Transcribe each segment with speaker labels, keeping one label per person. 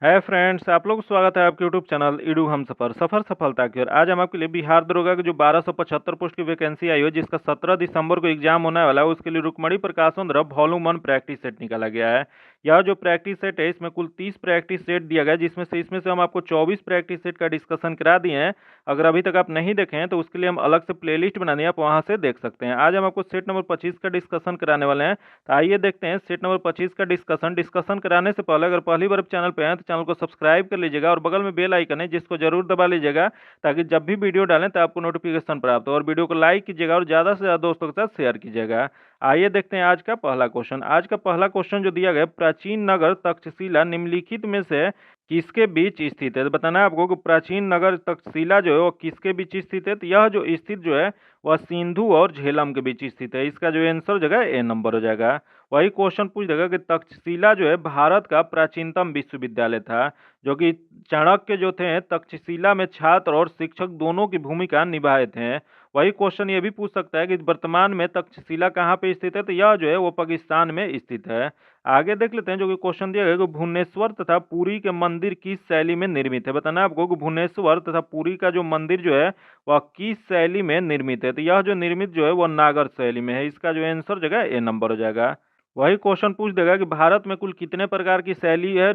Speaker 1: Hi friends, आप लोग को स्वागत है आपके यूट्यूब चैनल ईडू हम सफर सफर सफलता की ओर। आज हम आपके लिए बिहार दरोगा की जो 1275 पोस्ट की वैकेंसी आई है, जिसका 17 दिसंबर को एग्जाम होने वाला है, उसके लिए रुक्मणी प्रकाशन द्वारा वॉल्यूम 1 प्रैक्टिस सेट निकाला गया है। यह जो प्रैक्टिस सेट है, इसमें कुल 30 प्रैक्टिस सेट दिया गया है, जिसमें से हम आपको 24 प्रैक्टिस सेट का डिस्कशन करा दिए हैं। अगर अभी तक आप नहीं देखे हैं तो उसके लिए हम अलग से प्लेलिस्ट बना दिए, आप वहां से देख सकते हैं। आज हम आपको सेट नंबर 25 का डिस्कशन कराने वाले हैं। तो आइए देखते हैं सेट नंबर 25 का डिस्कशन कराने से पहले अगर पहली बार चैनल पे हैं तो चैनल को सब्सक्राइब कर लीजिएगा और बगल में बेल आइकन है जिसको जरूर दबा लीजिएगा, ताकि जब भी वीडियो डालें तो आपको नोटिफिकेशन प्राप्त हो। और वीडियो को लाइक कीजिएगा और ज्यादा से ज्यादा दोस्तों के साथ शेयर कीजिएगा। आइए देखते हैं आज का पहला क्वेश्चन। आज का पहला क्वेश्चन जो दिया गया, प्राचीन नगर तक्षशिला निम्नलिखित में से किसके बीच स्थित है। तो बताना है आपको कि प्राचीन नगर तक्षशिला जो है वो किसके बीच स्थित है। तो यह जो स्थित जो है वह सिंधु और झेलम के बीच स्थित है। इसका जो आंसर जगह ए नंबर हो जाएगा। वही क्वेश्चन पूछ देगा कि तक्षशिला जो है भारत का प्राचीनतम विश्वविद्यालय था, जो कि चाणक्य जो थे तक्षशिला में छात्र और शिक्षक दोनों की भूमिका निभाए थे। वही क्वेश्चन ये भी पूछ सकता है कि वर्तमान में तक्षशिला कहाँ पे स्थित है। तो यह जो है वो पाकिस्तान में स्थित है। आगे देख लेते हैं जो कि क्वेश्चन दिया गया कि भुवनेश्वर तथा पुरी के मंदिर किस शैली में निर्मित है। बताना है आपको कि भुवनेश्वर तथा पुरी का जो मंदिर जो है वह किस शैली में निर्मित है। तो यह जो निर्मित जो है वह नागर शैली में है। इसका जो आंसर जगह ए नंबर हो जाएगा। वही क्वेश्चन पूछ देगा कि भारत में कुल कितने प्रकार की शैली है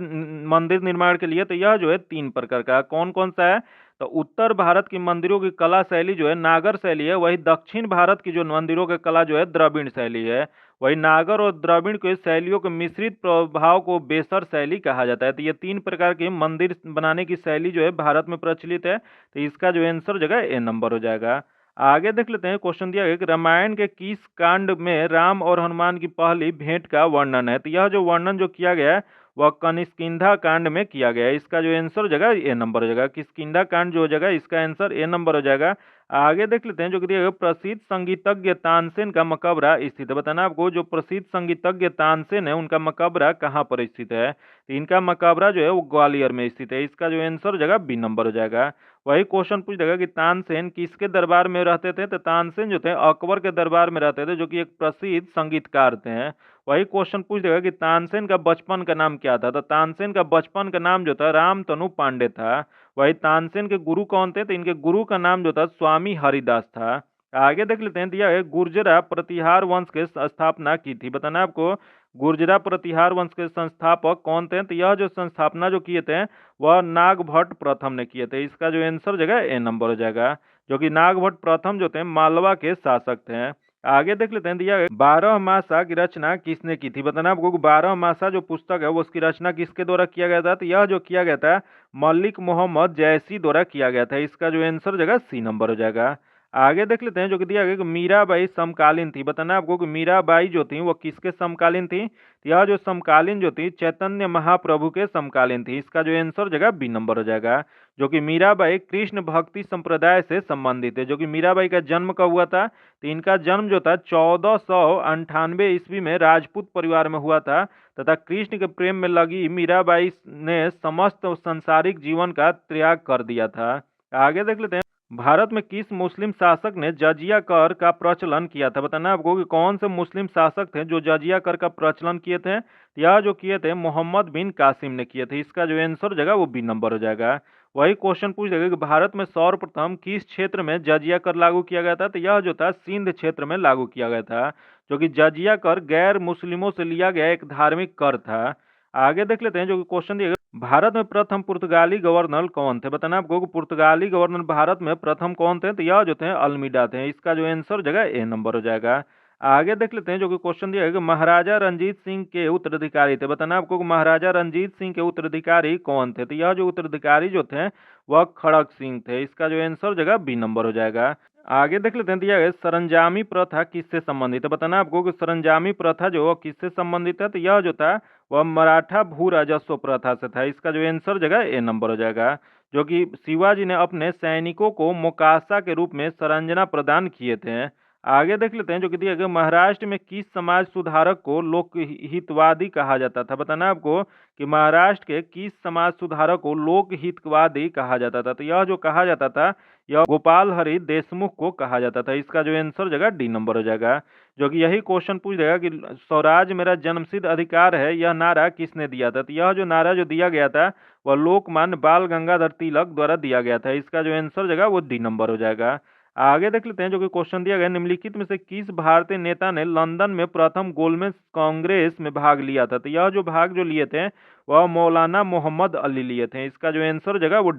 Speaker 1: मंदिर निर्माण के लिए। तो यह जो है 3 प्रकार का। कौन कौन सा है? तो उत्तर भारत की मंदिरों की कला शैली जो है नागर शैली है। वही दक्षिण भारत की जो मंदिरों की कला जो है द्रविड़ शैली है। वही नागर और द्रविड़ के शैलियों के मिश्रित प्रभाव को बेसर शैली कहा जाता है। तो ये 3 प्रकार के मंदिर बनाने की शैली जो है भारत में प्रचलित है। तो इसका जो आंसर जगह ए नंबर हो जाएगा। आगे देख लेते हैं क्वेश्चन दिया गया कि रामायण के किस कांड में राम और हनुमान की पहली भेंट का वर्णन है। तो यह जो वर्णन जो किया गया है वह किष्किंधा कांड में किया गया है। इसका जो आंसर जगह ए नंबर हो जाएगा। किष्किंधा कांड जो हो जाएगा इसका आंसर ए नंबर हो जाएगा। आगे देख लेते हैं जो कि दिया गया, प्रसिद्ध संगीतज्ञ तानसेन का मकबरा स्थित है। बताना आपको जो प्रसिद्ध संगीतज्ञ तानसेन है उनका मकबरा कहाँ पर स्थित है। तो इनका मकबरा जो है वो ग्वालियर में स्थित है। इसका जो आंसर हो जाएगा बी नंबर हो जाएगा। वही क्वेश्चन पूछ देगा कि तानसेन किसके दरबार में रहते थे। तो तानसेन जो थे अकबर के दरबार में रहते थे, जो कि एक प्रसिद्ध संगीतकार थे। वही क्वेश्चन पूछ देगा कि तानसेन का बचपन का नाम क्या था। तो तानसेन का बचपन का नाम जो था रामतनु पांडे था। वही तानसेन के गुरु कौन थे। तो इनके गुरु का नाम जो था स्वामी हरिदास था। आगे देख लेते हैं दिया है गुर्जरा प्रतिहार वंश के स्थापना की थी। बताना आपको गुर्जरा प्रतिहार वंश के संस्थापक कौन थे। तो यह जो संस्थापना जो किए थे वह नागभट्ट प्रथम ने किए थे। इसका जो आंसर जगह ए नंबर हो जाएगा, जो कि नागभट्ट प्रथम जो थे मालवा के शासक थे। आगे देख लेते हैं दिया है 12 मासा की रचना किसने की थी। बताना आपको 12 मासा जो पुस्तक है वो उसकी रचना किसके द्वारा किया गया था। तो यह जो किया गया था मलिक मोहम्मद जैसी द्वारा किया गया था। इसका जो आंसर जगह सी नंबर हो जाएगा। आगे देख लेते हैं जो कि दिया गया कि मीराबाई समकालीन थी। बताना आपको कि मीराबाई जो थी वो किसके समकालीन थी। तो यह जो समकालीन जो थी चैतन्य महाप्रभु के समकालीन थी। इसका जो आंसर जगह बी नंबर हो जाएगा, जो कि मीराबाई कृष्ण भक्ति संप्रदाय से संबंधित है। जो कि मीराबाई का जन्म कब हुआ था। तो इनका जन्म जो था 1498 ईस्वी में राजपूत परिवार में हुआ था, तथा कृष्ण के प्रेम में लगी मीराबाई ने समस्त संसारिक जीवन का त्याग कर दिया था। आगे देख लेते हैं भारत में किस मुस्लिम शासक ने जजिया कर का प्रचलन किया था। बताना आपको कि कौन से मुस्लिम शासक थे जो जजिया कर का प्रचलन किए थे। यह जो किए थे मोहम्मद बिन कासिम ने किए थे। इसका जो आंसर जगह वो बी नंबर हो जाएगा। वही क्वेश्चन पूछ देगा कि भारत में सर्वप्रथम किस क्षेत्र में जजिया कर लागू किया गया था। तो यह जो था सिंध क्षेत्र में लागू किया गया था, जो कि जजिया कर गैर मुस्लिमों से लिया गया एक धार्मिक कर था। आगे देख लेते हैं जो कि क्वेश्चन दिया गया, भारत में प्रथम पुर्तगाली गवर्नर कौन थे। बताना आपको कि पुर्तगाली गवर्नर भारत में प्रथम कौन थे। तो यह जो थे अल्मीडा थे। इसका जो आंसर जगह ए नंबर हो जाएगा। आगे देख लेते हैं जो कि क्वेश्चन दिया है कि महाराजा रंजीत सिंह के उत्तराधिकारी थे। बताना आपको कि महाराजा रंजीत सिंह के उत्तराधिकारी कौन थे। तो यह जो उत्तराधिकारी जो थे वह खड़क सिंह थे। इसका जो आंसर जगह बी नंबर हो जाएगा। आगे देख लेते हैं दिया गया सरंजामी प्रथा किससे संबंधित है। बताना आपको कि सरंजामी प्रथा जो किससे संबंधित है। तो यह जो था वह मराठा भू राजस्व प्रथा से था। इसका जो आंसर जगह ए नंबर हो जाएगा, जो कि शिवाजी ने अपने सैनिकों को मोकासा के रूप में सरंजना प्रदान किए थे। आगे देख लेते हैं जो कि दिया गया, महाराष्ट्र में किस समाज सुधारक को लोक हितवादी कहा जाता था। बताना है आपको कि महाराष्ट्र के किस समाज सुधारक को लोक हितवादी कहा जाता था। तो यह जो कहा जाता था, यह गोपाल हरि देशमुख को कहा जाता था। इसका जो आंसर जगह डी नंबर हो जाएगा। जो कि यही क्वेश्चन पूछ देगा कि स्वराज मेरा जन्मसिद्ध अधिकार है, यह नारा किसने दिया था। तो यह जो नारा जो दिया गया था वह लोकमान्य बाल गंगाधर तिलक द्वारा दिया गया था। इसका जो आंसर जगह वो डी नंबर हो जाएगा। आगे देख लेते हैं जो कि क्वेश्चन दिया गया, निम्नलिखित में से किस भारतीय नेता ने लंदन में प्रथम गोलमेज कांग्रेस में भाग लिया था। तो यह जो भाग जो लिए थे वह मौलाना मोहम्मद अली लिए थे। इसका जो आंसर हो जाएगा वो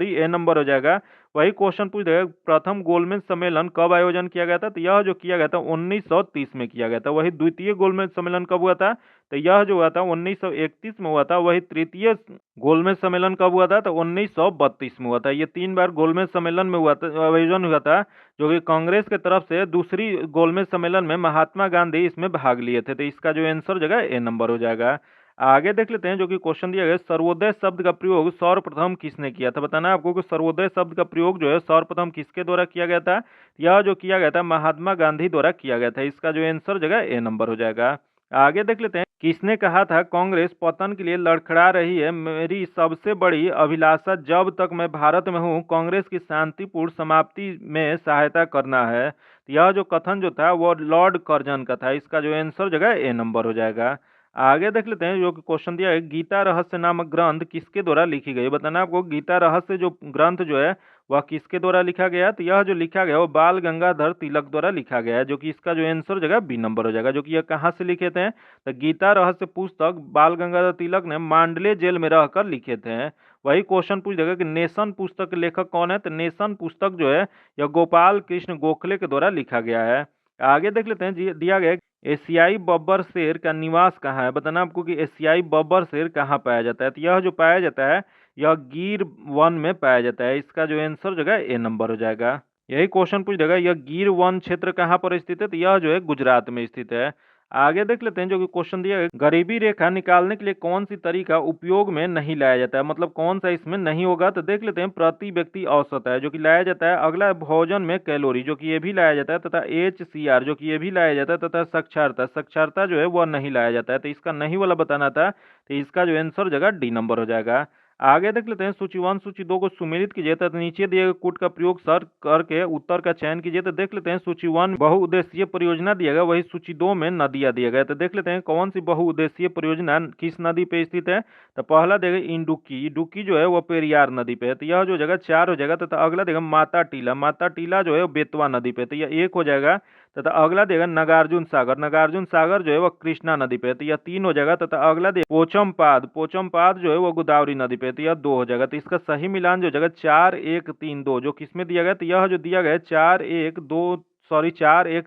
Speaker 1: ए नंबर हो जाएगा। वही क्वेश्चन पूछ देगा, प्रथम गोलमेज सम्मेलन कब आयोजन किया गया था। तो यह जो किया गया था 1930 में किया गया था। वही द्वितीय गोलमेज सम्मेलन कब हुआ था। तो यह जो हुआ था 1931 में हुआ था। वही तृतीय गोलमेज सम्मेलन कब हुआ था। तो 1932 में हुआ था। ये 3 बार गोलमेज सम्मेलन में हुआ था, आयोजन हुआ था, जो कि कांग्रेस के तरफ से। दूसरी गोलमेज सम्मेलन में महात्मा गांधी इसमें भाग लिए थे। तो इसका जो आंसर जगह ए नंबर हो जाएगा। आगे देख लेते हैं जो कि क्वेश्चन दिया गया, सर्वोदय शब्द का प्रयोग सर्वप्रथम किसने किया था। बताना है आपको कि सर्वोदय शब्द का प्रयोग जो है सर्वप्रथम किसके द्वारा किया गया था। यह जो किया गया था महात्मा गांधी द्वारा किया गया था। इसका जो आंसर जगह ए नंबर हो जाएगा। आगे देख लेते हैं, किसने कहा था कांग्रेस पतन के लिए लड़खड़ा रही है, मेरी सबसे बड़ी अभिलाषा जब तक मैं भारत में हूँ कांग्रेस की शांतिपूर्ण समाप्ति में सहायता करना है। यह जो कथन जो था वो लॉर्ड कर्जन का था। इसका जो आंसर जगह ए नंबर हो जाएगा। आगे देख लेते हैं जो कि क्वेश्चन दिया है, गीता रहस्य नामक ग्रंथ किसके द्वारा लिखी गई। बताना आपको गीता रहस्य जो ग्रंथ जो है वह किसके द्वारा लिखा गया। तो यह जो लिखा गया वो बाल गंगाधर तिलक द्वारा लिखा गया है। जो कि इसका जो आंसर जगह बी नंबर हो जाएगा। जो कि यह कहाँ से लिखे थे। तो गीता रहस्य पुस्तक बाल गंगाधर तिलक ने मांडले जेल में रहकर लिखे थे। वही क्वेश्चन पूछ देगा कि नेशन पुस्तक के लेखक कौन है। तो नेशन पुस्तक जो है यह गोपाल कृष्ण गोखले के द्वारा लिखा गया है। आगे देख लेते हैं दिया गया, एशियाई बब्बर शेर का निवास कहाँ है। बताना आपको कि एशियाई बब्बर शेर कहाँ पाया जाता है। तो यह जो पाया जाता है यह गिर वन में पाया जाता है। इसका जो आंसर जगह ए नंबर हो जाएगा। यही क्वेश्चन पूछ देगा, यह गिर वन क्षेत्र कहाँ पर स्थित है। तो यह जो है गुजरात में स्थित है। आगे देख लेते हैं जो कि क्वेश्चन दिया है, गरीबी रेखा निकालने के लिए कौन सी तरीका उपयोग में नहीं लाया जाता है। मतलब कौन सा इसमें नहीं होगा। तो देख लेते हैं, प्रति व्यक्ति औसत है जो कि लाया जाता है। अगला भोजन में कैलोरी जो कि ये भी लाया जाता है, तथा HCR जो कि ये भी लाया जाता है, तथा साक्षरता साक्षरता जो है वह नहीं लाया जाता है। तो इसका नहीं वाला बताना था। तो इसका जो आंसर जगह डी नंबर हो जाएगा। आगे देख लेते हैं, सूची 1 सूची 2 को सुमेलित कीजिए तथा नीचे दिए गए कूट का प्रयोग सर करके उत्तर का चयन कीजिए। तो देख लेते हैं, सूची 1 बहुउद्देशीय परियोजना दिया गया, वही सूची 2 में नदियां दिया गया। तो देख लेते हैं कौन सी बहुउद्देशीय परियोजना किस नदी पे स्थित है। तो पहला देगा इंडुक्की, इंडुक्की जो है वो पेरियार नदी पे है। तो यह जो जगह 4 हो जाएगा। तथा अगला देगा माता टीला, माता टीला जो है बेतवा नदी पे। तो यह 1 हो जाएगा। तथा अगला देगा नागार्जुन सागर, नागार्जुन सागर जो है वो कृष्णा नदी पे है। तो यह 3 हो जाएगा। तथा अगला देगा पोचमपाद, पोचमपाद जो है वो गोदावरी नदी पे है। तो यह 2 हो जाएगा। तो इसका सही मिलान जो जगह 4 1 3 2 जो किसमें दिया गया। तो यह जो दिया गया है 4 1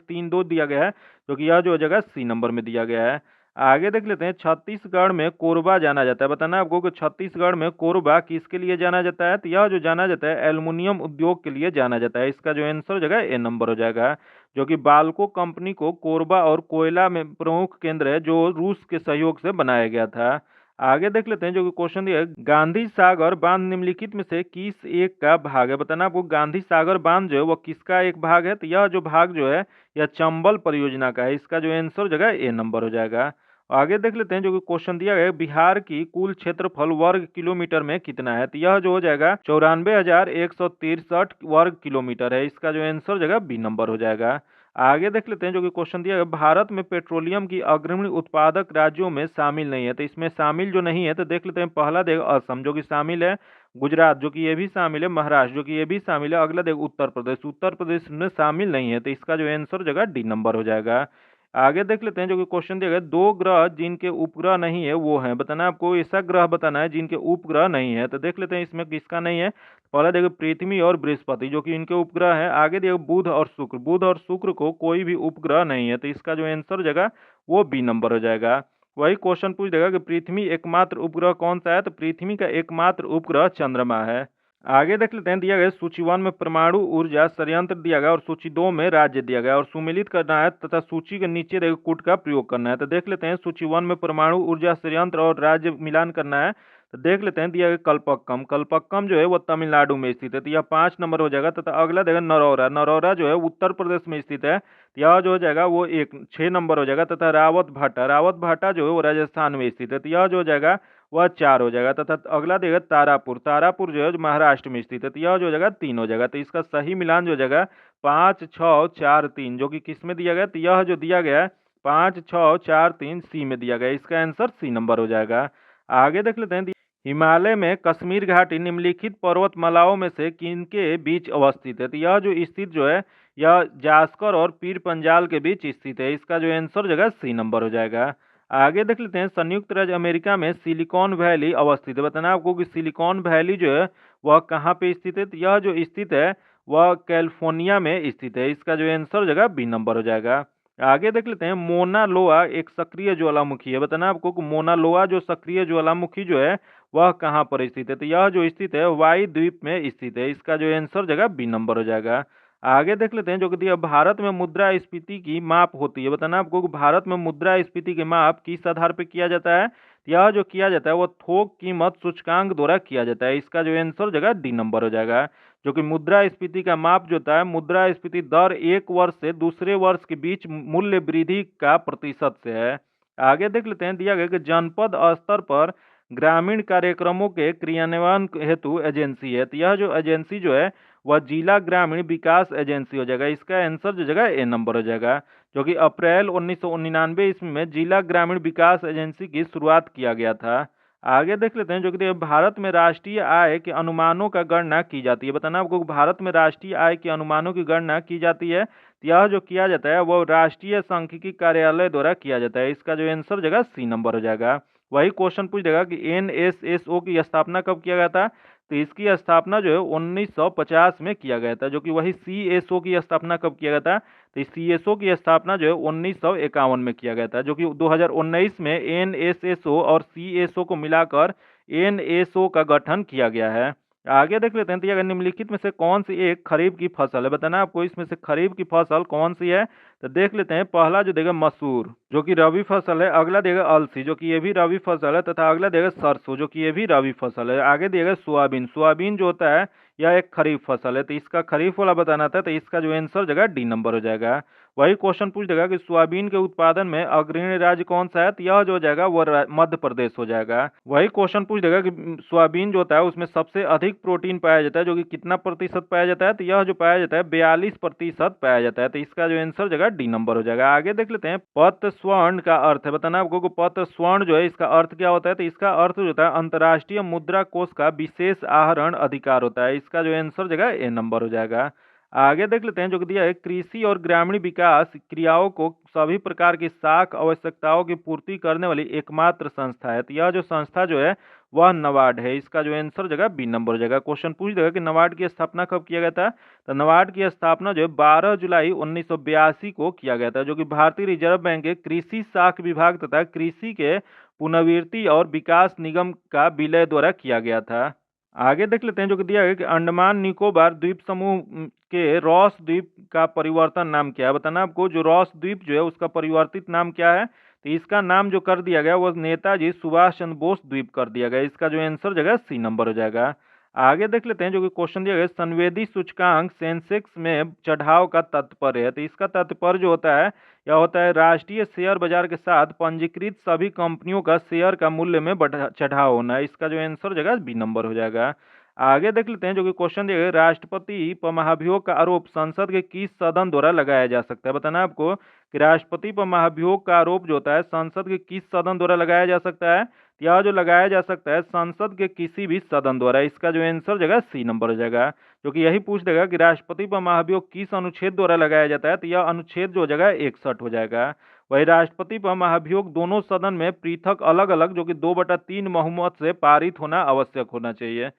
Speaker 1: 3 2 दिया गया है। जो कि यह जो जगह सी नंबर में दिया गया है। आगे देख लेते हैं, छत्तीसगढ़ में कोरबा जाना जाता है। बताना आपको कि छत्तीसगढ़ में कोरबा किसके लिए जाना जाता है। तो यह जो जाना जाता है एल्युमिनियम उद्योग के लिए जाना जाता है। इसका जो आंसर जगह ए नंबर हो जाएगा। जो कि बाल्को कंपनी को कोरबा और कोयला में प्रमुख केंद्र है, जो रूस के सहयोग से बनाया गया था। आगे देख लेते हैं जो कि क्वेश्चन दिया है, गांधी सागर बांध निम्नलिखित में से किस एक का भाग है। बताना आपको गांधी सागर बांध जो है वो किसका एक भाग है। तो यह जो भाग जो है यह चंबल परियोजना का है। इसका जो आंसर जगह ए नंबर हो जाएगा। आगे देख लेते हैं जो कि क्वेश्चन दिया गया है, बिहार की कुल क्षेत्रफल वर्ग किलोमीटर में कितना है। तो यह जो हो जाएगा 94,163 वर्ग किलोमीटर है। इसका जो आंसर जगह बी नंबर हो जाएगा। आगे देख लेते हैं जो कि क्वेश्चन दिया गया, भारत में पेट्रोलियम की अग्रणी उत्पादक राज्यों में शामिल नहीं है। तो इसमें शामिल जो नहीं है तो देख लेते हैं, पहला देगा असम जो कि शामिल है, गुजरात जो कि ये भी शामिल है, महाराष्ट्र जो कि ये भी शामिल है, अगला देगा उत्तर प्रदेश, उत्तर प्रदेश में शामिल नहीं है। तो इसका जो आंसर जगह डी नंबर हो जाएगा। आगे देख लेते हैं जो कि क्वेश्चन दिया गया, 2 ग्रह जिनके उपग्रह नहीं है वो हैं। बताना आपको ऐसा ग्रह बताना है जिनके उपग्रह नहीं है। तो देख लेते हैं इसमें किसका नहीं है। पहला देखो पृथ्वी और बृहस्पति जो कि इनके उपग्रह हैं। आगे देखो बुध और शुक्र, बुध और शुक्र को कोई भी उपग्रह नहीं है। तो इसका जो आंसर जगह वो बी नंबर हो जाएगा। वही क्वेश्चन पूछ देगा कि पृथ्वी एकमात्र उपग्रह कौन सा है। तो पृथ्वी का एकमात्र उपग्रह चंद्रमा है। आगे देख लेते हैं, दिया गया सूची 1 में परमाणु ऊर्जा संयंत्र दिया गया और सूची 2 में राज्य दिया गया और सुमेलित करना है तथा सूची के नीचे देखो कूट का प्रयोग करना है। तो देख लेते हैं, सूची 1 में परमाणु ऊर्जा संयंत्र और राज्य मिलान करना है। तो देख लेते हैं, दिया गया कल्पक्कम। कल्पक्कम जो है वो तमिलनाडु में स्थित है, तो यह 5 नंबर हो जाएगा। तथा अगला देगा नरौरा। नरौरा जो है उत्तर प्रदेश में स्थित है, तो यह जो हो जाएगा वो 6 नंबर हो जाएगा। तथा रावत भाटा। रावत भाटा जो है वो राजस्थान में स्थित है, तो यह जो हो जाएगा वह 4 हो जाएगा। तथा अगला देगा तारापुर। तारापुर जो है जो महाराष्ट्र में स्थित है, तो यह जो हो जाएगा 3 हो जाएगा। तो इसका सही मिलान जो हो जाएगा 5 6 4 3, जो कि किस में दिया गया, तो यह जो दिया गया है 5 6 4 3 सी में दिया गया। इसका आंसर सी नंबर हो जाएगा। आगे देख लेते हैं, हिमालय में कश्मीर घाटी निम्नलिखित पर्वतमालाओं में से किनके बीच अवस्थित है, तो यह जो स्थित जो है यह जास्कर और पीर पंजाल के बीच स्थित है। इसका जो आंसर जगह सी नंबर हो जाएगा। आगे देख लेते हैं, संयुक्त राज्य अमेरिका में सिलिकॉन वैली अवस्थित है। बताना आपको कि सिलिकॉन वैली जो है वह कहाँ पे स्थित है, तो यह जो स्थित है वह कैलिफोर्निया में स्थित है। इसका जो आंसर जगह बी नंबर हो जाएगा। आगे देख लेते हैं, मोना लोआ एक सक्रिय ज्वालामुखी है। बताना आपको कि मोना लोआ जो सक्रिय ज्वालामुखी जो है वह कहाँ पर स्थित है, तो यह जो स्थित है वाई द्वीप में स्थित है। इसका जो आंसर जगह बी नंबर हो जाएगा। आगे देख लेते हैं, जो कि दिया भारत में मुद्रास्फीति की माप होती है। बताना आपको कि भारत में मुद्रास्फीति की माप किस आधार पर किया जाता है, तो यह जो किया जाता है वह थोक कीमत सूचकांक द्वारा किया जाता है। इसका जो आंसर जगह डी नंबर हो जाएगा। जो कि मुद्रास्फीति का माप जो होता है, मुद्रास्फीति दर एक वर्ष से दूसरे वर्ष के बीच मूल्य वृद्धि का प्रतिशत से है। आगे देख लेते हैं, दिया गया कि जनपद स्तर पर ग्रामीण कार्यक्रमों के क्रियान्वयन हेतु एजेंसी है, तो यह जो एजेंसी जो है वह जिला ग्रामीण विकास एजेंसी हो जाएगा। इसका आंसर जो जगह ए नंबर हो जाएगा। जो कि अप्रैल 1999 ईस्वी में जिला ग्रामीण विकास एजेंसी की शुरुआत किया गया था। आगे देख लेते हैं, जो कि भारत में राष्ट्रीय आय के अनुमानों का गणना की जाती है। बताना आपको भारत में राष्ट्रीय आय के अनुमानों की गणना की जाती है, तो यह जो किया जाता है वो राष्ट्रीय सांख्यिकी कार्यालय द्वारा किया जाता है। इसका जो आंसर जगह सी नंबर हो जाएगा। वही क्वेश्चन पूछ देगा कि एनएसएसओ की स्थापना कब किया गया था, तो इसकी स्थापना जो है 1950 में किया गया था। जो कि वही सीएसओ की स्थापना कब किया गया था, तो सीएसओ की स्थापना जो है 1951 में किया गया था। जो कि 2019 में एनएसएसओ और सीएसओ को मिलाकर एनएसओ का गठन किया गया है। आगे देख लेते हैं, तो अगर निम्नलिखित में से कौन सी एक खरीफ की फसल है। बताना आपको इसमें से खरीफ की फसल कौन सी है, तो देख लेते हैं। पहला जो देगा मसूर जो कि रबी फसल है, अगला देगा अलसी जो कि ये भी रबी फसल है, तथा अगला देगा सरसों जो कि ये भी रबी फसल है। आगे देगा सोयाबीन। सोयाबीन जो होता है यह एक खरीफ फसल है, तो इसका खरीफ वाला बताना था, तो इसका जो आंसर जगह डी नंबर हो जाएगा। वही क्वेश्चन पूछ देगा कि सोयाबीन के उत्पादन में अग्रणी राज्य कौन सा है, तो यह जो हो जाएगा वो मध्य प्रदेश हो जाएगा। वही क्वेश्चन पूछ देगा कि सोयाबीन जो होता है उसमें सबसे अधिक प्रोटीन पाया जाता है, जो कि कितना प्रतिशत पाया जाता है, तो यह जो पाया जाता है 42% पाया जाता है। तो इसका जो आंसर जगह डी नंबर हो जाएगा। आगे देख लेते हैं, पत्र स्वर्ण का अर्थ है। बताना आपको कि पत्र स्वर्ण जो है इसका अर्थ क्या होता है, तो इसका अर्थ जो होता है अंतर्राष्ट्रीय मुद्रा कोष का विशेष आहरण अधिकार होता है। इसका जो आंसर जगह ए नंबर हो जाएगा। आगे देख लेते हैं, जो कि दिया है कृषि और ग्रामीण विकास क्रियाओं को सभी प्रकार की साख आवश्यकताओं की पूर्ति करने वाली एकमात्र संस्था है, तो यह जो संस्था जो है वह नबार्ड है। इसका जो आंसर जगह बी नंबर हो जाएगा। क्वेश्चन पूछ देगा कि नबार्ड की स्थापना कब किया गया था, तो नबार्ड की स्थापना जो है 12 जुलाई 1982 को किया गया था। जो कि भारतीय रिजर्व बैंक के कृषि शाख विभाग तथा कृषि के पुनर्वृत्ति और विकास निगम का विलय द्वारा किया गया था। आगे देख लेते हैं, जो कि दिया गया कि अंडमान निकोबार द्वीप समूह के रॉस द्वीप का परिवर्तन नाम क्या है। बताना आपको जो रॉस द्वीप जो है उसका परिवर्तित नाम क्या है, तो इसका नाम जो कर दिया गया वो नेताजी सुभाष चंद्र बोस द्वीप कर दिया गया। इसका जो आंसर जगह सी नंबर हो जाएगा। आगे देख लेते हैं, जो कि क्वेश्चन दिया गया संवेदी सूचकांक सेंसेक्स में चढ़ाव का तात्पर्य है, तो इसका तात्पर्य जो होता है यह होता है राष्ट्रीय शेयर बाजार के साथ पंजीकृत सभी कंपनियों का शेयर का मूल्य में चढ़ाव होना है। इसका जो आंसर जगह बी नंबर हो जाएगा। आगे देख लेते हैं, जो कि क्वेश्चन दिया गया राष्ट्रपति पर महाभियोग का आरोप संसद के किस सदन द्वारा लगाया जा सकता है। बताना आपको कि राष्ट्रपति पर महाभियोग का आरोप जो होता है संसद के किस सदन द्वारा लगाया जा सकता है, यह जो लगाया जा सकता है संसद के किसी भी सदन द्वारा। इसका जो आंसर जगह सी नंबर हो जाएगा। जो कि यही पूछ देगा कि राष्ट्रपति पर महाभियोग किस अनुच्छेद द्वारा लगाया जाता है, तो यह अनुच्छेद जो हो जाएगा 61 हो जाएगा। वही राष्ट्रपति पर महाभियोग दोनों सदन में पृथक अलग अलग जो कि 2/3 बहुमत से पारित होना आवश्यक होना चाहिए।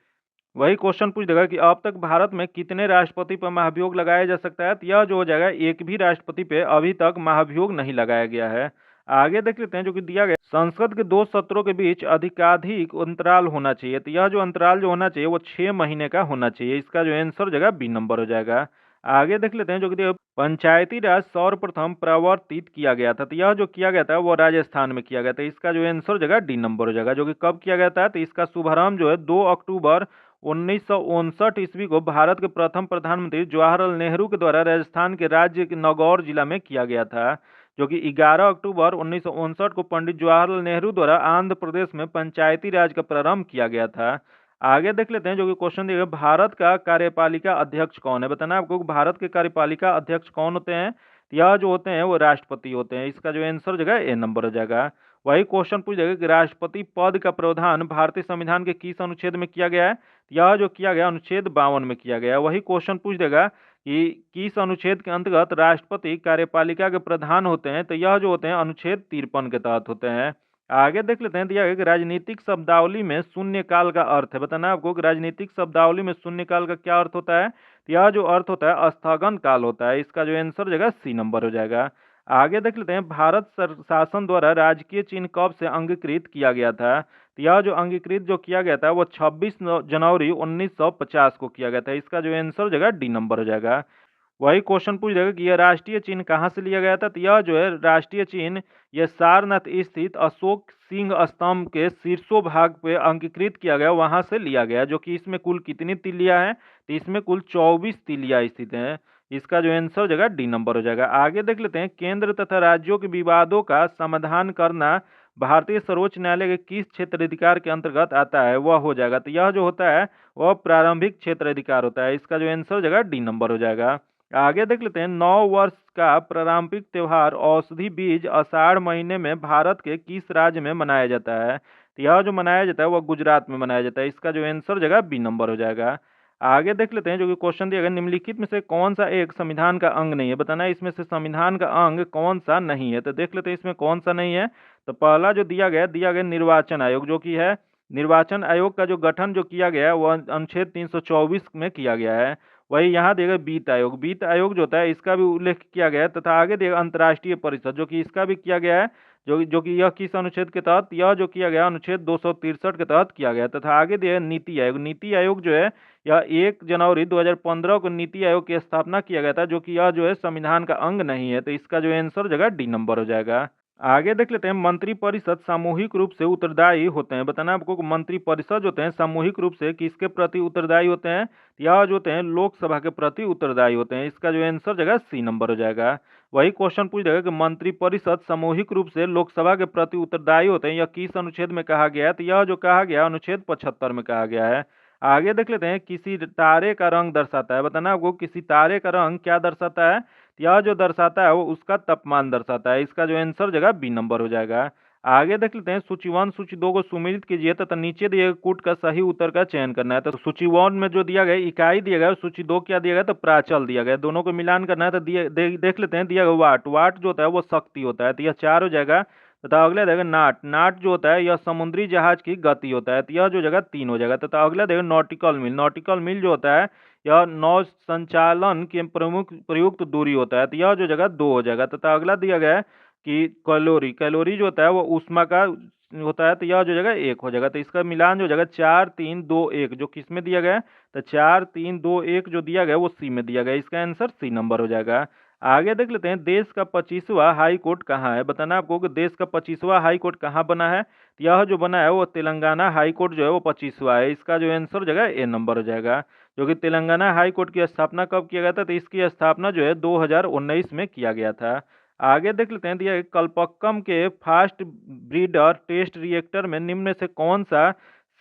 Speaker 1: वही क्वेश्चन पूछ देगा कि अब तक भारत में कितने राष्ट्रपति पर महाभियोग लगाया जा सकता है, तो यह जो हो जाएगा एक भी राष्ट्रपति पे अभी तक महाभियोग नहीं लगाया गया है। आगे देख लेते हैं, जो कि दिया गया संसद के 2 सत्रों के बीच अधिकाधिक अंतराल होना चाहिए, तो यह जो अंतराल जो होना चाहिए वो 6 महीने का होना चाहिए। इसका जो आंसर जगह बी नंबर हो जाएगा। आगे देख लेते हैं जो कि देखिए पंचायती राज सर्वप्रथम प्रवर्तित किया गया था, तो यह जो किया गया था वो राजस्थान में किया गया था। इसका जो आंसर हो जाएगा डी नंबर हो जाएगा, जो कि कब किया गया था, तो इसका शुभारंभ जो है 2 अक्टूबर 1959 ईस्वी को भारत के प्रथम प्रधानमंत्री जवाहरलाल नेहरू के द्वारा राजस्थान के राज्य के नागौर जिला में किया गया था। जो कि 11 अक्टूबर 1959 को पंडित जवाहरलाल नेहरू द्वारा आंध्र प्रदेश में पंचायती राज का प्रारंभ किया गया था। आगे देख लेते हैं जो कि क्वेश्चन दिया गया, भारत का कार्यपालिका अध्यक्ष कौन है। बताना है आपको कि भारत के कार्यपालिका अध्यक्ष कौन होते हैं। यह जो होते हैं वो राष्ट्रपति होते हैं। इसका जो आंसर हो जाएगा ए नंबर हो जाएगा। वही क्वेश्चन पूछ जाएगा कि राष्ट्रपति पद का प्रावधान भारतीय संविधान के किस अनुच्छेद में किया गया है। यह जो किया गया अनुच्छेद 52 में किया गया है। वही क्वेश्चन पूछ देगा कि किस अनुच्छेद के अंतर्गत राष्ट्रपति कार्यपालिका के प्रधान होते हैं, तो यह जो होते हैं अनुच्छेद 53 के तहत होते हैं। आगे देख लेते हैं, दिया गया कि राजनीतिक शब्दावली में शून्यकाल का अर्थ है। बताना है आपको कि राजनीतिक शब्दावली में शून्यकाल का क्या अर्थ होता है। तो यह जो अर्थ होता है स्थगन काल होता है। इसका जो आंसर हो जाएगा सी नंबर हो जाएगा। आगे देख लेते हैं, भारत शासन द्वारा राजकीय चिन्ह कब से अंगीकृत किया गया था। तो यह जो अंगीकृत जो किया गया था वो 26 जनवरी 1950 को किया गया था। इसका जो आंसर हो जाएगा डी नंबर हो जाएगा। वही क्वेश्चन पूछ देगा कि यह राष्ट्रीय चिन्ह कहाँ से लिया गया था। तो यह जो है राष्ट्रीय चिन्ह यह सारनाथ स्थित अशोक सिंह स्तंभ के शीर्षो भाग पे अंकीकृत किया गया, वहां से लिया गया। जो कि इसमें कुल कितनी तिलियां हैं, तो इसमें कुल 24 तिलियां स्थित हैं। इसका जो आंसर हो जाएगा डी नंबर हो जाएगा। आगे देख लेते हैं, केंद्र तथा राज्यों के विवादों का समाधान करना भारतीय सर्वोच्च न्यायालय के किस क्षेत्र अधिकार के अंतर्गत आता है। वह हो जाएगा, तो यह जो होता है वह प्रारंभिक क्षेत्र अधिकार होता है। इसका जो आंसर हो जाएगा डी नंबर हो जाएगा। आगे देख लेते हैं, 9 वर्ष का प्रारंभिक त्योहार औषधि बीज आषाढ़ महीने में भारत के किस राज्य में मनाया जाता है। तो यह जो मनाया जाता है वह गुजरात में मनाया जाता है। इसका जो आंसर हो जाएगा बी नंबर हो जाएगा। आगे देख लेते हैं, जो कि क्वेश्चन दिया गया, निम्नलिखित में से कौन सा एक संविधान का अंग नहीं है। बताना है इसमें से संविधान का अंग कौन सा नहीं है। तो देख लेते हैं इसमें कौन सा नहीं है। तो पहला जो दिया गया निर्वाचन आयोग, जो कि है निर्वाचन आयोग का जो गठन जो किया गया है वह अनुच्छेद 324 में किया गया है। वही यहाँ देगा वित्त आयोग जो होता है इसका भी उल्लेख किया गया है। तथा आगे देगा अंतर्राष्ट्रीय परिषद, जो कि इसका भी किया गया है। जो कि यह किस अनुच्छेद के तहत, यह जो किया गया अनुच्छेद 263 के तहत किया गया। तथा आगे दिया नीति आयोग जो है यह 1 जनवरी 2015 को नीति आयोग की स्थापना किया गया था। जो कि यह जो है संविधान का अंग नहीं है। तो इसका जो आंसर हो जाएगा डी नंबर हो जाएगा। आगे देख लेते हैं, मंत्रिपरिषद सामूहिक रूप से उत्तरदायी होते हैं। बताना आपको कि मंत्रिपरिषद होते हैं सामूहिक रूप से किसके प्रति उत्तरदायी होते हैं। यह जो होते हैं लोकसभा के प्रति उत्तरदायी होते हैं। इसका जो आंसर जगह सी नंबर हो जाएगा। वही क्वेश्चन पूछ देगा कि मंत्रिपरिषद सामूहिक रूप से लोकसभा के प्रति उत्तरदायी होते हैं, यह किस अनुच्छेद में कहा गया है। तो यह जो कहा गया अनुच्छेद 75 में कहा गया है। आगे देख लेते हैं, किसी तारे का रंग दर्शाता है। बताना आपको किसी तारे का रंग क्या दर्शाता है। यह जो दर्शाता है वो उसका तापमान दर्शाता है। इसका जो आंसर जगह बी नंबर हो जाएगा। आगे देख लेते हैं, सूची 1 सूची 2 को सुमेलित कीजिए तथा नीचे दिए गए कूट का सही उत्तर का चयन करना है। तो सूची 1 में जो दिया गया इकाई दिया गया, सूची 2 क्या दिया गया, तो प्राचल दिया गया। दोनों को मिलान करना है। तो देख लेते हैं, दिया गया वाट जो होता है वो शक्ति होता है, तो यह 4 हो जाएगा। तथा अगला देगा नाट जो होता है यह समुद्री जहाज की गति होता है, तो यह जो जगह 3 हो जाएगा। तथा अगला देगा नॉटिकल मील जो होता है यह नौ संचालन के प्रमुख प्रयुक्त दूरी होता है, तो यह जो जगह 2 हो जाएगा। तथा अगला दिया गया है कि कैलोरी जो होता है वो ऊष्मा का होता है, तो यह जो जगह 1 हो जाएगा। तो इसका मिलान जो जगह 4 3 2 1 जो किस में दिया गया है, तो 4 3 2 1 जो दिया गया वो सी में दिया गया। इसका आंसर सी नंबर हो जाएगा। आगे देख लेते हैं, देश का 25वां हाई कोर्ट कहाँ है। बताना आपको कि देश का 25वां हाई कोर्ट कहाँ बना है। तो यह जो बना है वो तेलंगाना हाई कोर्ट जो है वो 25वां है। इसका जो आंसर हो जाएगा ए नंबर हो जाएगा। जो कि तेलंगाना हाई कोर्ट की स्थापना कब किया गया था, तो इसकी स्थापना जो है 2019 में किया गया था। आगे देख लेते हैं, दिया कल्पक्कम के फास्ट ब्रीडर टेस्ट रिएक्टर में निम्न में से कौन सा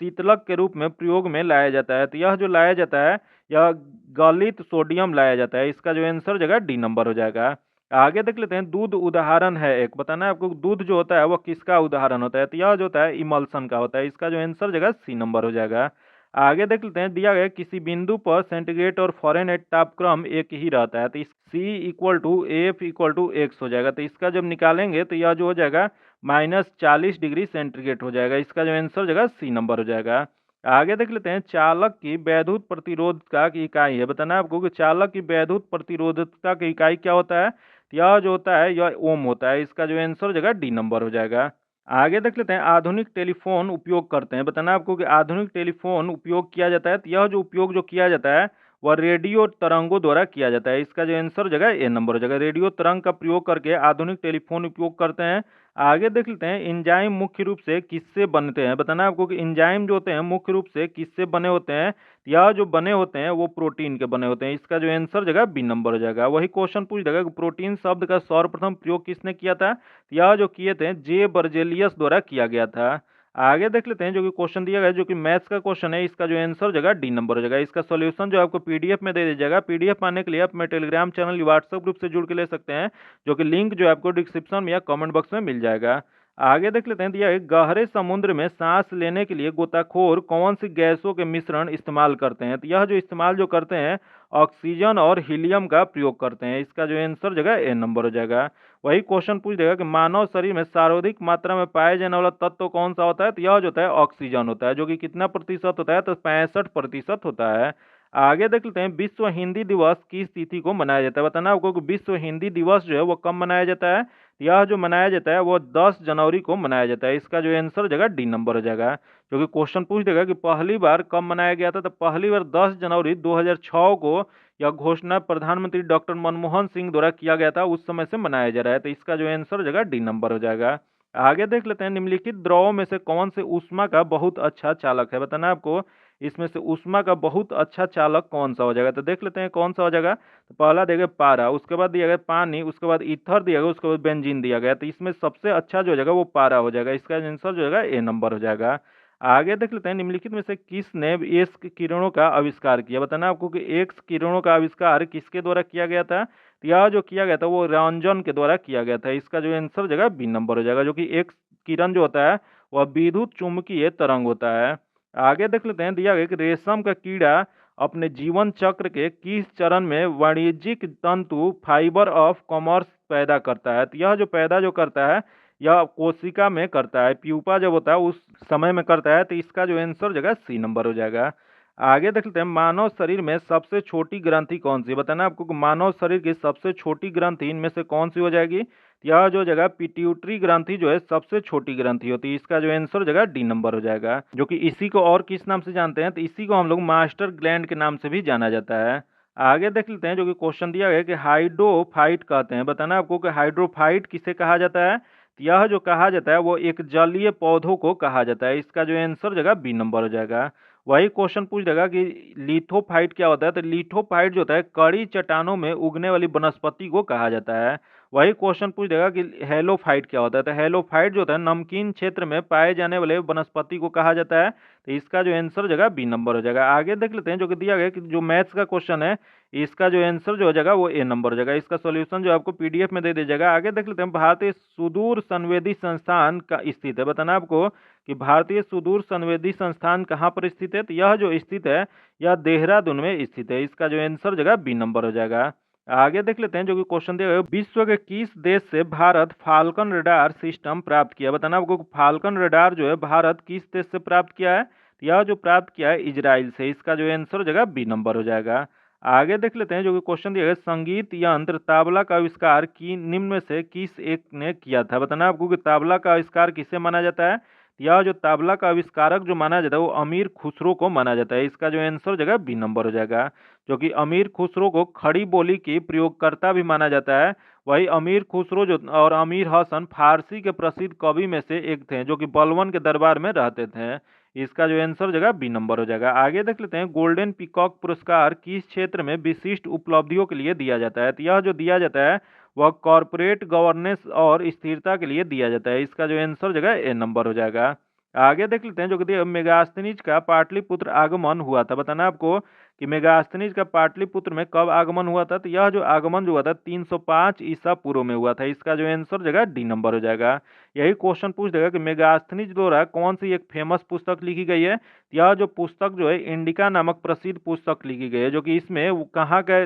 Speaker 1: शीतलक के रूप में प्रयोग में लाया जाता है। तो यह जो लाया जाता है यह गलित सोडियम लाया जाता है। इसका जो आंसर जगह डी नंबर हो जाएगा। आगे देख लेते हैं, दूध उदाहरण है एक। बताना है आपको दूध जो होता है वो किसका उदाहरण होता है। तो यह जो होता है इमल्सन का होता है। इसका जो आंसर जगह सी नंबर हो जाएगा। आगे देख लेते हैं, दिया गया किसी बिंदु पर सेंटीग्रेड और फॉरेनहाइट तापक्रम एक ही रहता है, तो C equal to F equal to X हो जाएगा। तो इसका जब निकालेंगे तो यह जो हो जाएगा -40 डिग्री सेंटीग्रेड हो जाएगा। इसका जो आंसर हो जाएगा सी नंबर हो जाएगा। आगे देख लेते हैं, चालक की वैद्युत प्रतिरोधकता की इकाई है। बताना है आपको कि चालक की वैद्युत प्रतिरोधकता की इकाई क्या होता है। तो यह जो होता है यह ओम होता है। इसका जो आंसर हो जाएगा डी नंबर हो जाएगा। आगे देख लेते हैं, आधुनिक टेलीफोन उपयोग करते हैं। बताना आपको कि आधुनिक टेलीफोन उपयोग किया जाता है, तो यह जो उपयोग जो किया जाता है वह रेडियो तरंगों द्वारा किया जाता है। इसका जो आंसर हो जाएगा ए नंबर हो जाएगा। रेडियो तरंग का प्रयोग करके आधुनिक टेलीफोन उपयोग करते हैं। आगे देख लेते हैं, एंजाइम मुख्य रूप से किससे बनते हैं। बताना है आपको कि एंजाइम जो होते हैं मुख्य रूप से किससे बने होते हैं। यह जो बने होते हैं वो प्रोटीन के बने होते हैं। इसका जो आंसर हो जाएगा बी नंबर हो जाएगा। वही क्वेश्चन पूछ देगा कि प्रोटीन शब्द का सर्वप्रथम प्रयोग किसने किया था। यह जो किए थे जे बर्जेलियस द्वारा किया गया था। आगे देख लेते हैं जो कि क्वेश्चन दिया गया है, जो कि मैथ्स का क्वेश्चन है। इसका जो आंसर हो जाएगा डी नंबर हो जाएगा। इसका सॉल्यूशन जो आपको पीडीएफ में दे दिया जाएगा। पीडीएफ पाने के लिए आप मेरे टेलीग्राम चैनल व्हाट्सएप ग्रुप से जुड़ के ले सकते हैं, जो कि लिंक जो है आपको डिस्क्रिप्शन में या कमेंट बॉक्स में मिल जाएगा। आगे देख लेते हैं, दिया है गहरे समुद्र में सांस लेने के लिए गोताखोर कौन सी गैसों के मिश्रण इस्तेमाल करते हैं। तो यह जो इस्तेमाल जो करते हैं ऑक्सीजन और हीलियम का प्रयोग करते हैं। इसका जो आंसर जगह ए नंबर हो जाएगा। वही क्वेश्चन पूछ देगा कि मानव शरीर में सर्वाधिक मात्रा में पाए जाने वाला तत्व कौन सा होता है। तो यह जो होता है ऑक्सीजन होता है, जो कि कितना प्रतिशत होता है, तो 65% होता है। आगे देख लेते हैं, विश्व हिंदी दिवस किस तिथि को मनाया जाता है। बताना आपको कि विश्व हिंदी दिवस जो है वो कब मनाया जाता है। यह जो मनाया जाता है वो 10 जनवरी को मनाया जाता है। इसका जो आंसर हो जाएगा डी नंबर हो जाएगा। जो कि क्वेश्चन पूछ देगा कि पहली बार कब मनाया गया था। तो पहली बार 10 जनवरी 2006 को यह घोषणा प्रधानमंत्री डॉक्टर मनमोहन सिंह द्वारा किया गया था, उस समय से मनाया जा रहा है। तो इसका जो आंसर हो जाएगा डी नंबर हो जाएगा। आगे देख लेते हैं, निम्नलिखित द्रवों में से कौन से ऊष्मा का बहुत अच्छा चालक है। बताना आपको इसमें से ऊष्मा का बहुत अच्छा चालक कौन सा हो जाएगा। तो देख लेते हैं कौन सा हो जाएगा। तो पहला दिया गया पारा, उसके बाद दिया गया पानी, उसके बाद ईथर दिया गया, उसके बाद बेंजीन दिया गया। तो इसमें सबसे अच्छा जो हो जाएगा वो पारा हो जाएगा। इसका आंसर जो होगा ए नंबर हो जाएगा। आगे देख लेते हैं, निम्नलिखित में से किसने एक्स किरणों का आविष्कार किया। बताना आपको कि एक्स किरणों का आविष्कार किसके द्वारा किया गया था। तो यह जो किया गया था वो रंजन के द्वारा किया गया था। इसका जो आंसर हो जाएगा बी नंबर हो जाएगा, जो कि एक्स किरण जो होता है वह विद्युत चुम्बकीय तरंग होता है। आगे देख लेते हैं, दिया गया कि रेशम का कीड़ा अपने जीवन चक्र के किस चरण में वाणिज्यिक तंतु फाइबर ऑफ कॉमर्स पैदा करता है। तो यह जो पैदा जो करता है यह कोशिका में करता है, प्यूपा जब होता है उस समय में करता है। तो इसका जो आंसर हो जाएगा सी नंबर हो जाएगा। आगे देख लेते हैं, मानव शरीर में सबसे छोटी ग्रंथि कौन सी। बताना आपको कि मानव शरीर की सबसे छोटी ग्रंथि इनमें से कौन सी हो जाएगी। यह जो जगह पिट्यूटरी ग्रंथि जो है सबसे छोटी ग्रंथि होती है। इसका जो आंसर हो जाएगा डी नंबर हो जाएगा, जो कि इसी को और किस नाम से जानते हैं। तो इसी को हम लोग मास्टर ग्लैंड के नाम से भी जाना जाता है। आगे देख लेते हैं, जो कि क्वेश्चन दिया गया कि हाइड्रोफाइट कहते हैं। बताना आपको कि हाइड्रोफाइट किसे कहा जाता है। तो यह जो कहा जाता है वो एक जलीय पौधों को कहा जाता है। इसका जो आंसर जगह बी नंबर हो जाएगा। वही क्वेश्चन पूछ देगा कि लिथोफाइट क्या होता है। तो लिथोफाइट जो होता है कड़ी चट्टानों में उगने वाली वनस्पति को कहा जाता है। वही क्वेश्चन पूछ देगा कि हेलोफाइट क्या होता है। तो हेलोफाइट जो होता है नमकीन क्षेत्र में पाए जाने वाले वनस्पति को कहा जाता है। तो इसका जो आंसर हो जाएगा बी नंबर हो जाएगा। आगे देख लेते हैं, जो कि दिया गया कि जो मैथ्स का क्वेश्चन है इसका जो आंसर जो हो जाएगा वो ए नंबर हो जाएगा। इसका सॉल्यूशन जो आपको पीडीएफ में दे दिया जाएगा। आगे देख लेते हैं, भारतीय सुदूर संवेदी संस्थान का स्थित है। बताना आपको कि भारतीय सुदूर संवेदी संस्थान कहाँ पर स्थित है। तो यह जो स्थित है यह देहरादून में स्थित है। इसका जो आंसर जगह बी नंबर हो जाएगा। आगे देख लेते हैं, जो कि क्वेश्चन दिया गया, विश्व के किस देश से भारत फाल्कन रडार सिस्टम प्राप्त किया। बताना आपको फाल्कन रडार जो है भारत किस देश से प्राप्त किया है। तो यह जो प्राप्त किया है इजराइल से। इसका जो आंसर हो जाएगा बी नंबर हो जाएगा। आगे देख लेते हैं, जो कि क्वेश्चन दिया गया, संगीत यंत्र तबला का आविष्कार की निम्न में से किस एक ने किया था। बताना आपको कि तबला का आविष्कार किसे माना जाता है। यह जो तबला का आविष्कारक जो माना जाता है वो अमीर खुसरो को माना जाता है। इसका जो आंसर हो जाएगा बी नंबर हो जाएगा, जो कि अमीर खुसरो को खड़ी बोली की प्रयोगकर्ता भी माना जाता है। वही अमीर खुसरो जो और अमीर हसन फारसी के प्रसिद्ध कवि में से एक थे, जो कि बलबन के दरबार में रहते थे। इसका जो आंसर हो जाएगा बी नंबर हो जाएगा। आगे देख लेते हैं, गोल्डन पीकॉक पुरस्कार किस क्षेत्र में विशिष्ट उपलब्धियों के लिए दिया जाता है। तो यह जो दिया जाता है वह कॉरपोरेट गवर्नेंस और स्थिरता के लिए दिया जाता है। इसका जो आंसर हो जाएगा ए नंबर हो जाएगा। आगे देख लेते हैं, जो कि मेगास्थनीज का पाटलिपुत्र आगमन हुआ था। बताना आपको कि मेगास्थनीज का पाटलिपुत्र में कब आगमन हुआ था। तो यह जो आगमन जो हुआ था 305 ईसा पूर्व में हुआ था। इसका जो आंसर हो जाएगा डी नंबर हो जाएगा। यही क्वेश्चन पूछ देगा कि मेगास्थनीज द्वारा कौन सी एक फेमस पुस्तक लिखी गई है। यह जो पुस्तक जो है इंडिका नामक प्रसिद्ध पुस्तक लिखी गई है, जो कि इसमें कहाँ का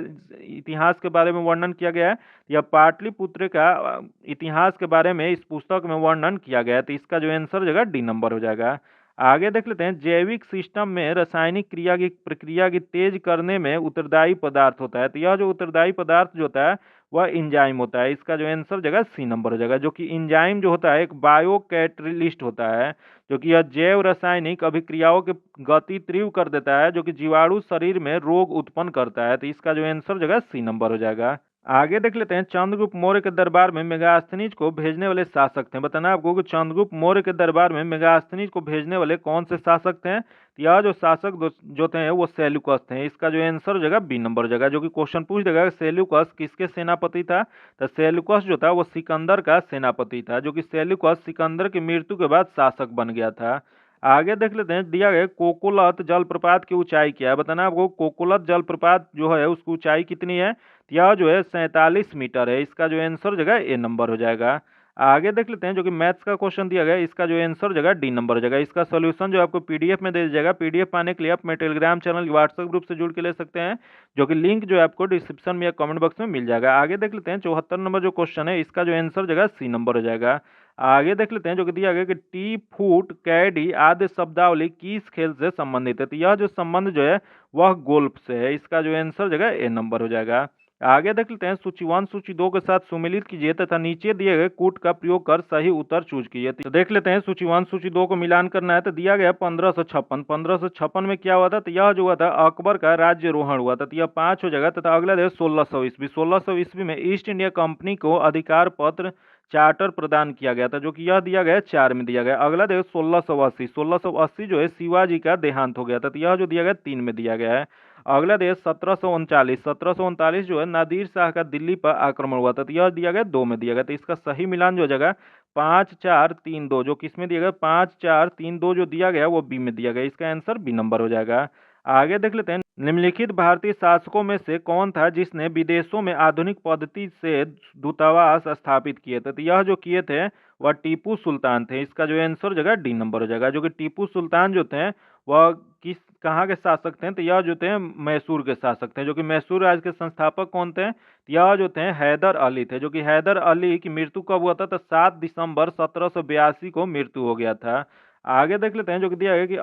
Speaker 1: इतिहास के बारे में वर्णन किया गया है। यह पाटलिपुत्र का इतिहास के बारे में इस पुस्तक में वर्णन किया गया है। तो इसका जो आंसर हो जाएगा डी नंबर हो जाएगा। आगे देख लेते हैं, जैविक सिस्टम में रासायनिक प्रक्रिया की तेज करने में उत्तरदायी पदार्थ होता है। तो यह जो उत्तरदायी पदार्थ जो होता है वह इंजाइम होता है। इसका जो आंसर जगह सी नंबर हो जाएगा, जो कि इंजाइम जो होता है एक बायो कैटलिस्ट होता है, जो कि यह जैव रासायनिक अभिक्रियाओं की गति तीव्र कर देता है, जो कि जीवाणु शरीर में रोग उत्पन्न करता है। तो इसका जो आंसर जगह सी नंबर हो जाएगा। आगे देख लेते हैं, चंद्रगुप्त मौर्य के दरबार में मेगास्थनीज को भेजने वाले शासक थे। बताना आपको कि चंद्रगुप्त मौर्य के दरबार में मेगास्थनीज को भेजने वाले कौन से शासक थे। तो यह जो शासक जो थे वो सेल्यूकस थे। इसका जो आंसर जगह बी नंबर जगह, जो कि क्वेश्चन पूछ देगा सेल्यूकस किसके सेनापति था। तो सेल्यूकस जो था वो सिकंदर का सेनापति था, जो कि सेल्यूकस सिकंदर की मृत्यु के बाद शासक बन गया था। आगे देख लेते हैं, दिया गया कोकोलत जलप्रपात की ऊंचाई क्या है। बताना आपको कोकोलत जलप्रपात जो है उसकी ऊंचाई कितनी है। यह जो है 47 मीटर है। इसका जो आंसर जगह ए नंबर हो जाएगा। आगे देख लेते हैं, जो कि मैथ्स का क्वेश्चन दिया गया है, इसका जो आंसर जगह डी नंबर हो जाएगा। इसका सॉल्यूशन जो आपको पीडीएफ में दे दिया जाएगा। पीडीएफ पाने के लिए आप मेरे टेलीग्राम चैनल व्हाट्सएप ग्रुप से जुड़ के ले सकते हैं, जो कि लिंक जो है आपको डिस्क्रिप्शन में या कमेंट बॉक्स में मिल जाएगा। आगे देख लेते हैं, 74 नंबर जो क्वेश्चन है, इसका जो आंसर जगह सी नंबर हो जाएगा। आगे देख लेते हैं, जो कि दिया गया कि टी फूट कैडी आदि शब्दावली किस खेल से संबंधित है। तो यह जो संबंध जो है वह गोल्फ से है। इसका जो आंसर जगह ए नंबर हो जाएगा। आगे देख लेते हैं, सूची 1 सूची 2 के साथ सुमेलित कीजिए तथा नीचे दिए गए कूट का प्रयोग कर सही उत्तर चूज कीजिए। तो देख लेते हैं, सूची 1 सूची 2 को मिलान करना है। तो दिया गया 1556 में क्या हुआ था। तो यह जो हुआ था अकबर का राज्यरोहण हुआ था। तो यह 5 हो जाएगा तथा अगला देश 1600 ईस्वी। 1600 ईस्वी में ईस्ट इंडिया कंपनी को अधिकार पत्र चार्टर प्रदान किया गया था, जो कि यह दिया गया 4 में दिया गया। अगला देखो 1680 जो है शिवाजी का देहांत हो गया था। तो यह जो दिया गया 3 में दिया गया है। अगला देश 1739 जो है नादिर शाह का दिल्ली पर आक्रमण हुआ था। तो यह दिया गया 2 में दिया गया। तो इसका सही मिलान जो हो जाएगा 5432, जो किसमें दिया गया 5432 जो दिया गया वो बी में दिया गया। इसका आंसर बी नंबर हो जाएगा। आगे देख लेते हैं, निम्नलिखित भारतीय शासकों में से कौन था जिसने विदेशों में आधुनिक पद्धति से दूतावास स्थापित किए थे। तो यह जो किए थे वह टीपू सुल्तान थे। इसका जो आंसर जगह डी नंबर हो जाएगा, जो कि टीपू सुल्तान जो थे वह किस कहाँ के शासक थे। तो यह जो थे मैसूर के शासक थे, जो कि मैसूर राज्य के संस्थापक कौन थे। तो यह जो थे हैदर अली थे, जो कि हैदर अली की मृत्यु कब हुआ था। तो 7 दिसंबर 1782 को मृत्यु हो गया था। आगे देख लेते हैं, जो कि दिया गया कि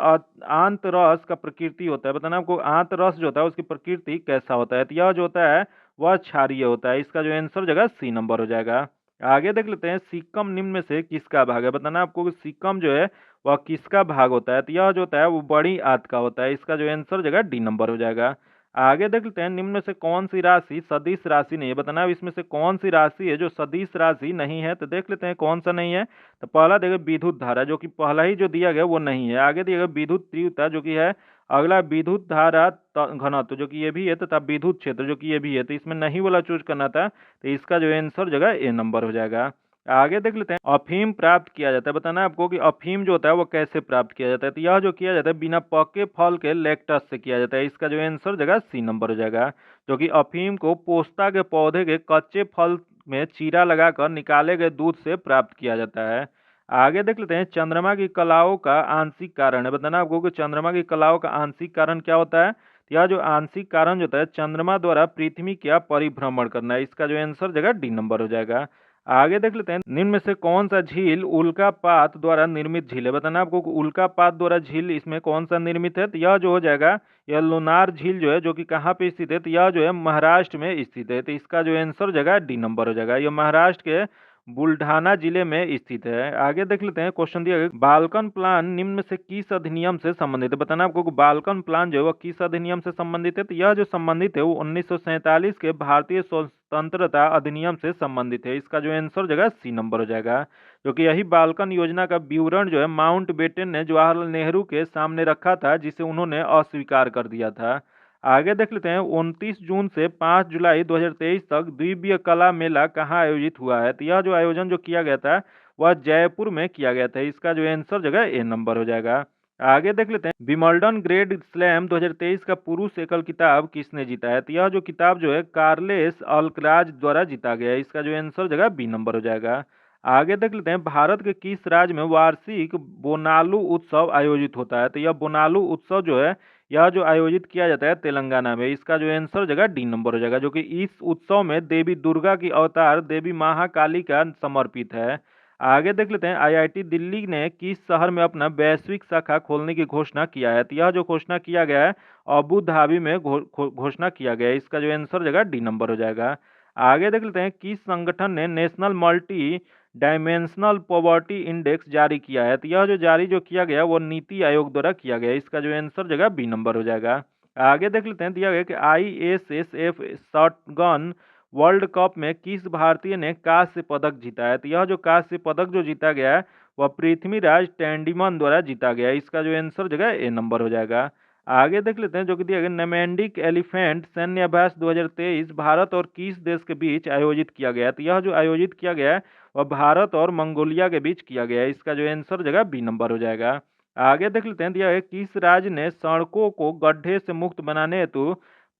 Speaker 1: आंत रस का प्रकृति होता है। बताना आपको आंत रस जो होता है उसकी प्रकृति कैसा होता है। तो यह जो होता है वह क्षारीय होता है। इसका जो आंसर जगह सी नंबर हो जाएगा। आगे देख लेते हैं, सिक्कम निम्न में से किसका भाग है। बताना आपको कि सिक्कम जो है वह किसका भाग होता है। तो यह जो होता है वो बड़ी आंत का होता है। इसका जो आंसर जगह डी नंबर हो जाएगा। आगे देख लेते हैं, निम्न में से कौन सी राशि सदिश राशि नहीं है। बताना इसमें से कौन सी राशि है जो सदिश राशि नहीं है। तो देख लेते हैं कौन सा नहीं है। तो पहला देखिए विद्युत धारा, जो कि पहला ही जो दिया गया वो नहीं है। आगे दिया गया विद्युत तीव्रता, जो कि है। अगला विद्युत धारा घनत्व, जो कि ये भी है, तथा विद्युत क्षेत्र, जो कि ये भी है। तो इसमें नहीं वाला चूज करना था। तो इसका जो आंसर जगह ए नंबर हो जाएगा। आगे देख लेते हैं, अफीम प्राप्त किया जाता है। बताना आपको कि अफीम जो होता है वो कैसे प्राप्त किया जाता है। तो यह जो किया जाता है बिना पके फल के लेक्टस से किया जाता है। इसका जो आंसर जगह सी नंबर हो जाएगा, जो कि अफीम को पोस्ता के पौधे के कच्चे फल में चीरा लगाकर निकाले गए दूध से प्राप्त किया जाता है। आगे देख लेते हैं, चंद्रमा की कलाओं का आंशिक कारण है। बताना आपको कि चंद्रमा की कलाओं का आंशिक कारण क्या होता है। यह जो आंशिक कारण जो होता है चंद्रमा द्वारा पृथ्वी का परिभ्रमण करना है। इसका जो आंसर जगह डी नंबर हो जाएगा। आगे देख लेते हैं, निम्न में से कौन सा झील उल्कापात द्वारा निर्मित झील है। बताना आपको उल्कापात द्वारा झील इसमें कौन सा निर्मित है। तो यह जो हो जाएगा यह लोनार झील जो है, जो कि कहाँ पे स्थित है। तो यह जो है महाराष्ट्र में स्थित है। तो इसका जो आंसर जगह डी नंबर हो जाएगा। यह महाराष्ट्र के बुल्ढाना जिले में स्थित है। आगे देख लेते हैं, क्वेश्चन दिया गया बाल्कन प्लान निम्न में से किस अधिनियम से संबंधित है। बताना आपको बाल्कन प्लान जो है वह किस अधिनियम से संबंधित है। तो यह जो संबंधित है वो 1947 के भारतीय स्वतंत्रता अधिनियम से संबंधित है। इसका जो आंसर जगह सी नंबर हो जाएगा, जो कि यही बाल्कन योजना का विवरण जो है माउंट बेटन ने जवाहरलाल नेहरू के सामने रखा था, जिसे उन्होंने अस्वीकार कर दिया था। आगे देख लेते हैं, 29 जून से 5 जुलाई 2023 तक द्वितीय कला मेला कहाँ आयोजित हुआ है। तो यह जो आयोजन जो किया गया था वह जयपुर में किया गया था। इसका जो आंसर जगह ए नंबर हो जाएगा। आगे देख लेते हैं, विमल्डन ग्रेड स्लैम 2023 का पुरुष एकल किताब किसने जीता है। तो यह जो किताब जो है कार्लेस अल्कराज द्वारा जीता गया है। इसका जो आंसर जगह बी नंबर हो जाएगा। आगे देख लेते हैं, भारत के किस राज्य में वार्षिक बोनालू उत्सव आयोजित होता है। तो यह बोनालू उत्सव जो है यह जो आयोजित किया जाता है तेलंगाना में। इसका जो आंसर जगह डी नंबर हो जाएगा, जो कि इस उत्सव में देवी दुर्गा की अवतार देवी महाकाली का समर्पित है। आगे देख लेते हैं, आईआईटी दिल्ली ने किस शहर में अपना वैश्विक शाखा खोलने की घोषणा किया है। तो यह जो घोषणा किया गया है अबू धाबी में घोषणा किया गया है। इसका जो आंसर जगह डी नंबर हो जाएगा। आगे देख लेते हैं, किस संगठन ने national multi dimensional poverty index जारी किया है? तो यह जो जारी किया गया वो नीति आयोग द्वारा किया गया। इसका जो आंसर जगह बी नंबर हो जाएगा। आगे देख लेते हैं, दिया गया कि ISSF शॉटगन वर्ल्ड कप में किस भारतीय ने कांस्य पदक जीता है? तो यह जो कांस्य पदक जो जीता गया है वह पृथ्वीराज टैंडीमन द्वारा जीता गया है। इसका जो आंसर जगह ए नंबर हो जाएगा। आगे देख लेते हैं, जो कि दिया गया, नैमेंडिक एलिफेंट सैन्य अभ्यास 2023 भारत और किस देश के बीच आयोजित किया गया है? तो यह जो आयोजित किया गया है वह भारत और मंगोलिया के बीच किया गया है। इसका जो आंसर जगह बी नंबर हो जाएगा। आगे देख लेते हैं, दिया है, किस राज्य ने सड़कों को गड्ढे से मुक्त बनाने हेतु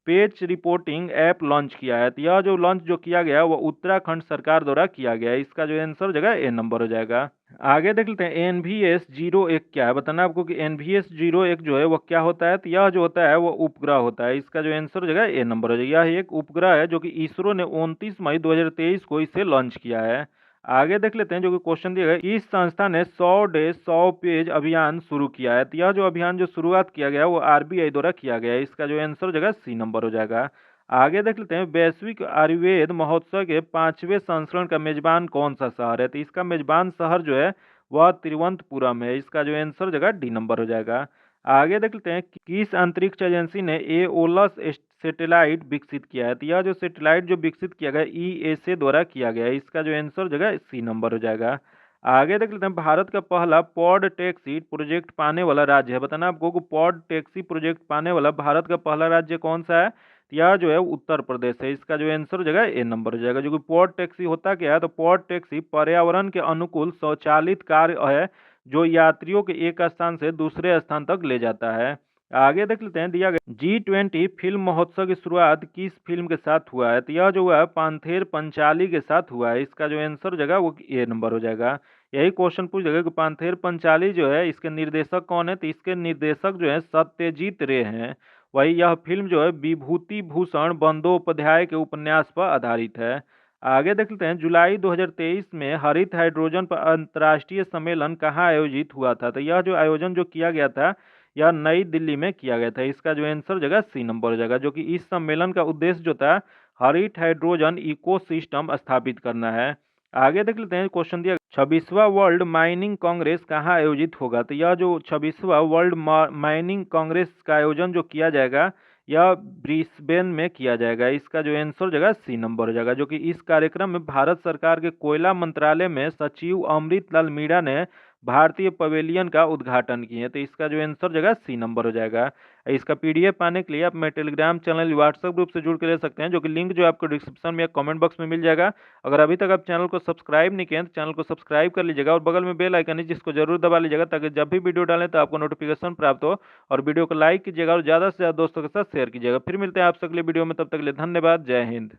Speaker 1: पेच रिपोर्टिंग ऐप लॉन्च किया है? तो यह जो लॉन्च किया गया वो उत्तराखंड सरकार द्वारा किया गया है। इसका जो आंसर जगह ए नंबर हो जाएगा। आगे देख लेते हैं, NVS-01 क्या है? बताना आपको कि NVS-01 जो है वो क्या होता है? तो यह जो होता है वो उपग्रह होता है। इसका जो आंसर जगह ए नंबर हो जाएगा। यह एक उपग्रह है जो कि इसरो ने 29 मई 2023 को इसे लॉन्च किया है। आगे देख लेते हैं, जो कि क्वेश्चन दिया गया, इस संस्था ने 100 डे 100 पेज अभियान शुरू किया है? तो यह जो अभियान जो शुरुआत किया गया वो RBI द्वारा किया गया है। इसका जो आंसर जगह सी नंबर हो जाएगा। आगे देख लेते हैं, वैश्विक आयुर्वेद महोत्सव के 5वें संस्करण का मेजबान कौन सा शहर है? तो इसका मेजबान शहर जो है वह तिरुवनंतपुरम है। इसका जो आंसर जगह डी नंबर हो जाएगा। आगे देख लेते हैं, किस अंतरिक्ष एजेंसी ने एओलस सैटेलाइट विकसित किया है? तो यह जो सैटेलाइट जो विकसित किया गया ESA द्वारा किया गया है। इसका जो आंसर जगह सी नंबर हो जाएगा। आगे देख लेते हैं, भारत का पहला पॉड टैक्सी प्रोजेक्ट पाने वाला राज्य है? बताना आपको कि पॉड टैक्सी प्रोजेक्ट पाने वाला भारत का पहला राज्य कौन सा है? तो यह जो है उत्तर प्रदेश है। इसका जो आंसर जगह ए नंबर हो जाएगा। जो कि पॉड टैक्सी होता क्या है? तो पॉड टैक्सी पर्यावरण के अनुकूल स्वचालित कार है जो यात्रियों के एक स्थान से दूसरे स्थान तक ले जाता है। आगे देख लेते हैं, दिया गया, G20 फिल्म महोत्सव की शुरुआत किस फिल्म के साथ हुआ है? तो यह जो हुआ है पांथेर पंचाली के साथ हुआ है। इसका जो आंसर जगह वो ए नंबर हो जाएगा। यही क्वेश्चन पूछ जाएगा कि पांथेर पंचाली जो है इसके निर्देशक कौन है? तो इसके निर्देशक जो है सत्यजीत रे हैं। वही यह फिल्म जो है विभूति भूषण बंदोपाध्याय के उपन्यास पर आधारित है। आगे देख लेते हैं, जुलाई 2023 में हरित हाइड्रोजन पर अंतर्राष्ट्रीय सम्मेलन कहाँ आयोजित हुआ था? तो यह जो आयोजन जो किया गया था यह नई दिल्ली में किया गया था। इसका जो आंसर जगह सी नंबर हो जाएगा। जो कि इस सम्मेलन का उद्देश्य जो था हरित हाइड्रोजन इकोसिस्टम स्थापित करना है। आगे देख लेते हैं, क्वेश्चन दिया, 26वां वर्ल्ड माइनिंग कांग्रेस कहाँ आयोजित होगा? तो यह जो 26वां वर्ल्ड माइनिंग कांग्रेस का आयोजन जो किया जाएगा यह ब्रिस्बेन में किया जाएगा। इसका जो आंसर जगह सी नंबर हो जाएगा। जो कि इस कार्यक्रम में भारत सरकार के कोयला मंत्रालय में सचिव अमृत लाल मीणा ने भारतीय पवेलियन का उद्घाटन किए। तो इसका जो आंसर जगह सी नंबर हो जाएगा। इसका PDF पाने के लिए आप मेरे टेलीग्राम चैनल व्हाट्सएप ग्रुप से जुड़ के ले सकते हैं, जो कि लिंक जो आपको डिस्क्रिप्शन में या कमेंट बॉक्स में मिल जाएगा। अगर अभी तक आप चैनल को सब्सक्राइब नहीं किए तो चैनल को सब्सक्राइब कर लीजिएगा और बगल में बेल आइकन है जिसको जरूर दबा लीजिएगा, ताकि जब भी वीडियो डालें तो आपको नोटिफिकेशन प्राप्त हो। और वीडियो को लाइक कीजिएगा और ज़्यादा से ज़्यादा दोस्तों के साथ शेयर कीजिएगा। फिर मिलते हैं आपसे अगले वीडियो में, तब तक के लिए धन्यवाद। जय हिंद।